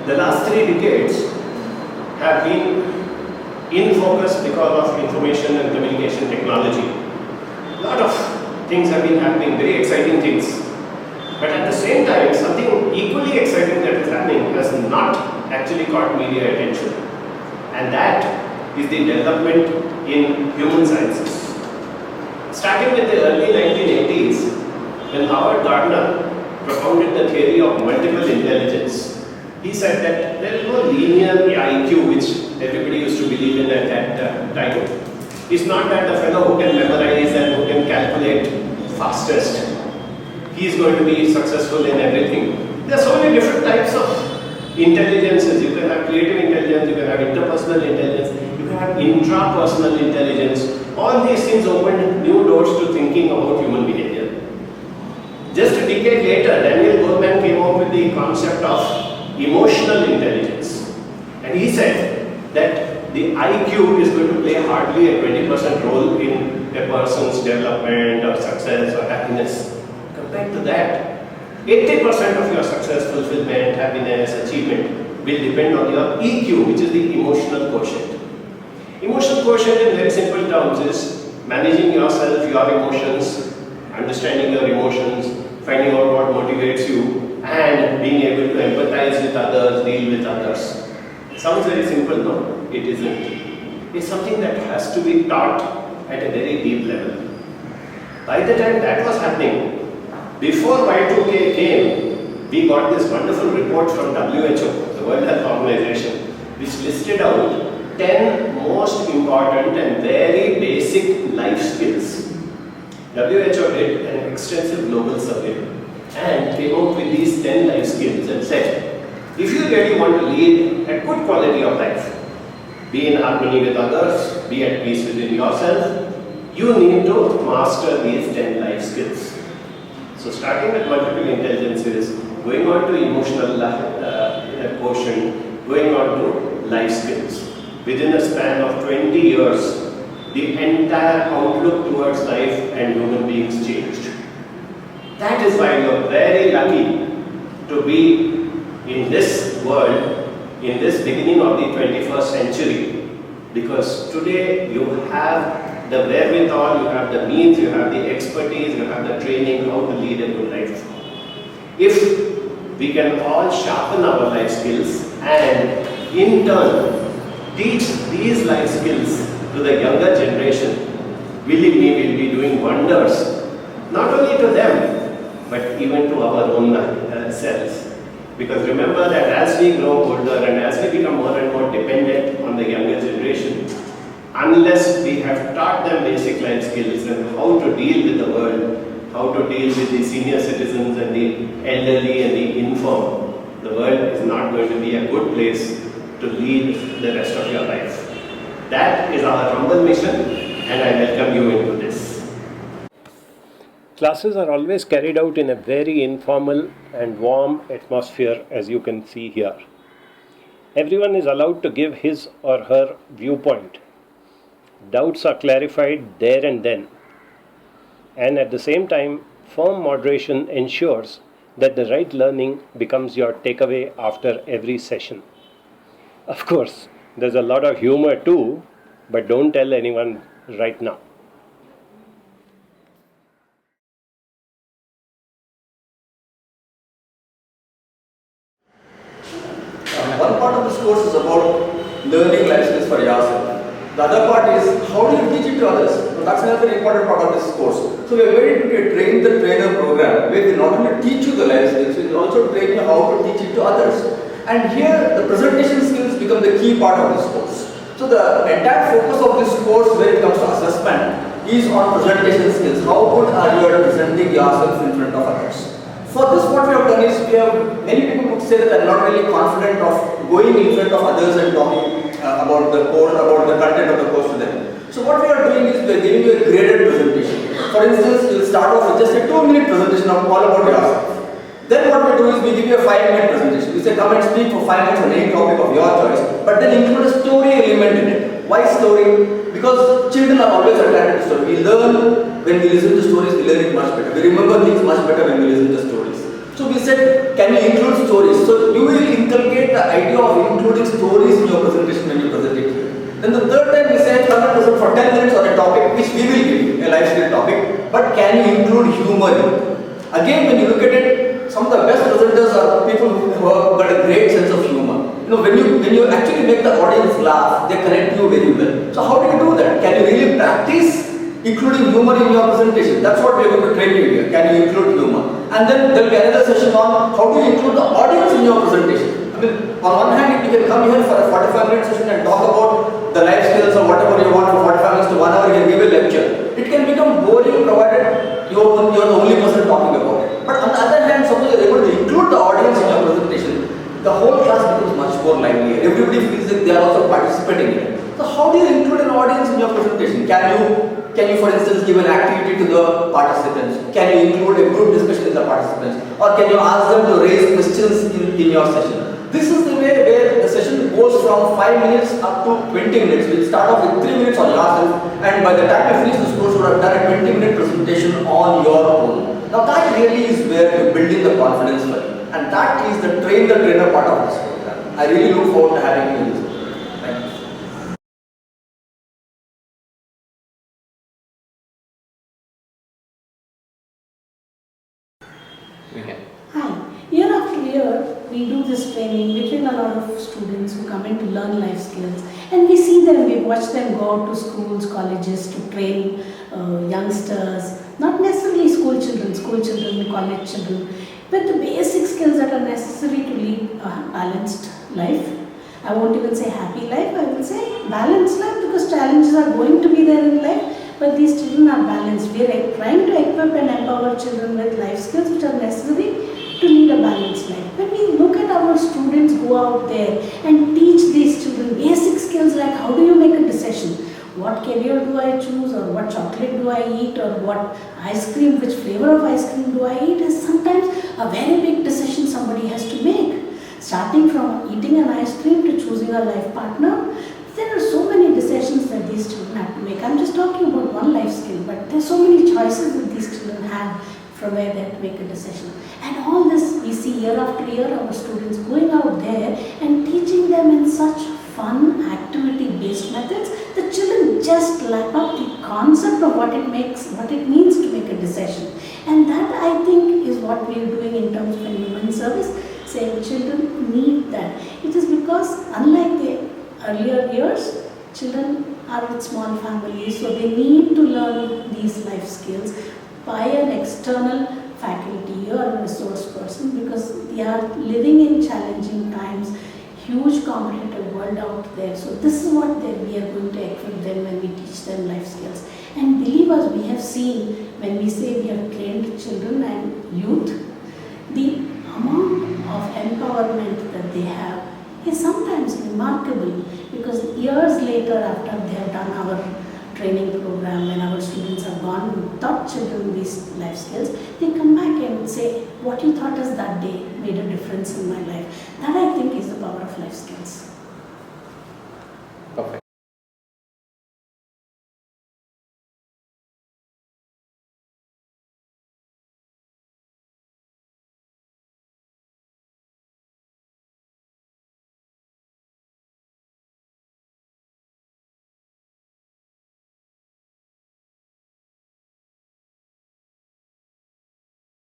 The last 3 decades have been in focus because of information and communication technology. A lot of things have been happening, very exciting things. But at the same time, something equally exciting that is happening has not actually caught media attention. And that is the development in human sciences. Starting with the early 1980s, when Howard Gardner propounded the theory of multiple intelligence, he said that there is no linear IQ, which everybody used to believe in at that time. It's not that the fellow who can memorize and who can calculate fastest, he is going to be successful in everything. There are so many different types of intelligences. You can have creative intelligence, you can have interpersonal intelligence, you can have intrapersonal intelligence. All these things opened new doors to thinking about human behavior. Just a decade later, Daniel Goleman came up with the concept of emotional intelligence. And he said that the IQ is going to play hardly a 20% role in a person's development or success or happiness. Compared to that, 80% of your success, fulfillment, happiness, achievement will depend on your EQ, which is the emotional quotient. Emotional quotient in very simple terms is managing yourself, your emotions, understanding your emotions, finding out what motivates you, and being able to empathize with others, deal with others. Sounds very simple, no? It isn't. It's something that has to be taught at a very deep level. By the time that was happening, before Y2K came, we got this wonderful report from WHO, the World Health Organization, which listed out 10 most important and very basic life skills. WHO did an extensive global survey and came out with these 10 life skills and said, if you really want to lead a good quality of life, be in harmony with others, be at peace within yourself, you need to master these 10 life skills. So starting with multiple intelligence is going on to emotional quotient, going on to life skills. Within a span of 20 years, the entire outlook towards life and human beings changed. That is why you are very lucky to be in this world, in this beginning of the 21st century, because today you have the wherewithal, you have the means, you have the expertise, you have the training how to lead a good life. If we can all sharpen our life skills and in turn teach these life skills to the younger generation, believe me, we'll be doing wonders, not only to them, but even to our own selves. Because remember that as we grow older and as we become more and more dependent on the younger generation, unless we have taught them basic life skills and how to deal with the world, how to deal with the senior citizens and the elderly and the infirm, the world is not going to be a good place to lead the rest of your life. That is our humble mission, and I welcome you into this. Classes are always carried out in a very informal and warm atmosphere, as you can see here. Everyone is allowed to give his or her viewpoint. Doubts are clarified there and then. And at the same time, firm moderation ensures that the right learning becomes your takeaway after every session. Of course, there's a lot of humor too, but don't tell anyone right now. One part of this course is about learning life skills for yourself. The other part is how do you teach it to others? So that's another important part of this course. So we are going to train the trainer program where we not only teach you the life skills, we will also train you how to teach it to others. And here the presentation skills become the key part of this course. So the entire focus of this course when it comes to assessment is on presentation skills. How good are you at presenting yourself in front of others? For this, what we have done is many people would say that they are not really confident of going in front of others and talking about the course, about the content of the course to them. So what we are doing is we are giving you a graded presentation. For instance, we will start off with just a 2-minute presentation of all about yourself. Then what we do is we give you a 5-minute presentation. We say come and speak for 5 minutes on any topic of your choice, but then include a story element in it. Why story? Because children are always attracted to story. We learn when we listen to stories, we learn it much better. We remember things much better when we listen to stories. So we said, can you include stories? So you will inculcate the idea of including stories in your presentation when you present it here. Then the third time we said 100% for 10 minutes on a topic which we will give, a life skill topic, but can you include humor in it? Again, when you look at it, some of the best presenters are people who have got a great sense of humor. You know, when you actually make the audience laugh, they connect you very well. So how do you do that? Can you really practice including humor in your presentation? That's what we are going to train you here. Can you include humor? And then there will be another session on how do you include the audience in your presentation. I mean, on one hand, you can come here for a 45-minute session and talk about the life skills or whatever you want for 45 minutes to 1 hour, you can give a lecture. It can become boring provided you are the only person talking about it. But on the other hand, suppose you are able to include the audience in your presentation, the whole class becomes much more lively. Everybody feels that they are also participating in it. So how do you include an audience in your presentation? Can you for instance give an activity to the participants? Can you include a group discussion in the participants? Or can you ask them to raise questions in your session? This is the way where the session goes from 5 minutes up to 20 minutes. We'll start off with 3 minutes on yourself, and by the time you finish this course, you would have done a 20-minute presentation on your own. Now that really is where you're building the confidence for you. And that is the train the trainer part of this program. I really look forward to having you in this program. Thank you. Hi. Year after year, we do this training. We train a lot of students who come in to learn life skills. And we see them, we watch them go out to schools, colleges to train youngsters. Not necessarily school children, college children. But the basic skills that are necessary to lead a balanced life. I won't even say happy life, I will say balanced life, because challenges are going to be there in life. But these children are balanced. We are trying to equip and empower children with life skills which are necessary to lead a balanced life. When we look at our students go out there and teach these children basic skills like how do you make a decision? What career do I choose, or what chocolate do I eat, or what ice cream, which flavor of ice cream do I eat, is sometimes a very big decision somebody has to make. Starting from eating an ice cream to choosing a life partner, there are so many decisions that these children have to make. I'm just talking about one life skill, but there are so many choices that these children have from where they have to make a decision. And all this we see year after year our students going out there and teaching them in such fun activity-based methods. The children just lap up the concept of what it means to make a decision. And that, I think, is what we are doing in terms of an human service, saying children need that. It is because unlike the earlier years, children are with small families, so they need to learn these life skills by an external faculty or a resource person, because they are living in challenging times, huge competitive world out there. So this is what we are going to equip them when we teach them life skills. And believe us, we have seen when we say we have trained children and youth, the amount of empowerment that they have is sometimes remarkable, because years later, after they have done our training program, when our students have gone and taught children these life skills, they come back and say, what you taught us that day made a difference in my life. That, I think, is the power of life skills. Perfect.